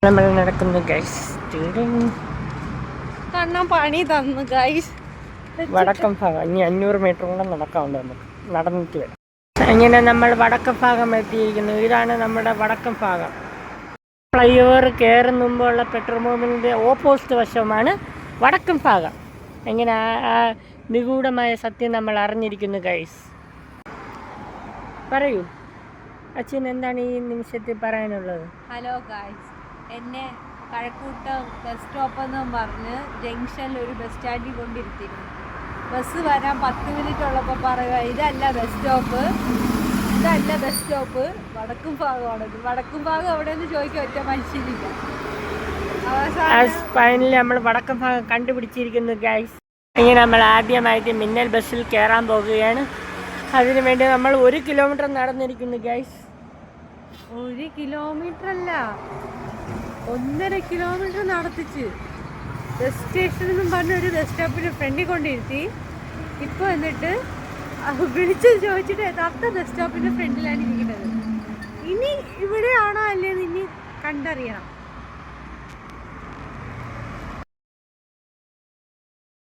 നമ്മൾ നടക്കുന്നു ഗൈസ്. കണ്ണാൻ പണി തന്നു ഗൈസ്. വടക്കം ഭാഗം ഇനി 500 മീറ്റർ കൂടെ നടക്കാറുണ്ട്, നമുക്ക് നടന്നിട്ട് വരാം. ഇങ്ങനെ നമ്മൾ വടക്കം ഭാഗം എത്തിയിരിക്കുന്നു. ഇതാണ് നമ്മുടെ വടക്കം ഭാഗം. ഫ്ലൈ ഓവർ കയറുന്ന മുമ്പുള്ള പെട്രോൾ പമ്പിൻ്റെ ഓപ്പോസിറ്റ് വശമാണ് വടക്കം ഭാഗം. ഇങ്ങനെ ആ നിഗൂഢമായ സത്യം നമ്മൾ അറിഞ്ഞിരിക്കുന്നു ഗൈസ്. പറയൂ അച്ഛൻ, എന്താണ് ഈ നിമിഷത്തിൽ പറയാനുള്ളത്? ഹലോ ഗൈസ്, എന്നെ കഴക്കൂട്ടം ബസ് സ്റ്റോപ്പ് എന്നും പറഞ്ഞ് ജംഗ്ഷനിൽ ഒരു ബസ് സ്റ്റാൻഡിൽ കൊണ്ടിരുത്തിയിരുന്നു. ബസ് വരാൻ 10 മിനിറ്റ് ഉള്ളപ്പോൾ പറയുക ഇതല്ല ബസ് സ്റ്റോപ്പ്, ഇതല്ല ബസ് സ്റ്റോപ്പ്, വടക്കും ഭാഗമാണ്. വടക്കും ഭാഗം എവിടെയെന്ന് ചോദിക്കാൻ ഒറ്റ മനുഷ്യനില്ല. ഫൈനലി നമ്മൾ വടക്കം ഭാഗം കണ്ടുപിടിച്ചിരിക്കുന്നു ഗൈസ്. ഇങ്ങനെ നമ്മൾ ആദ്യമായിട്ട് മിന്നൽ ബസ്സിൽ കയറാൻ പോകുകയാണ്. അതിനു വേണ്ടി നമ്മൾ 1 കിലോമീറ്റർ നടന്നിരിക്കുന്നു ഗൈസ്. 1 കിലോമീറ്റർ അല്ല, 1.5 കിലോമീറ്റർ നടത്തിച്ച് ബസ് സ്റ്റേഷൻ എന്നും പറഞ്ഞ ഒരു ബസ് സ്റ്റോപ്പിന് ഫ്രണ്ടിൽ കൊണ്ടിരുത്തി. ഇപ്പോൾ എന്നിട്ട് വിളിച്ച് ചോദിച്ചിട്ട് യഥാർത്ഥ ബസ് സ്റ്റോപ്പിൻ്റെ ഫ്രണ്ടിലാണ് ഇരിക്കുന്നത്. ഇനി ഇവിടെയാണോ അല്ലേന്ന് ഇനി കണ്ടറിയണം.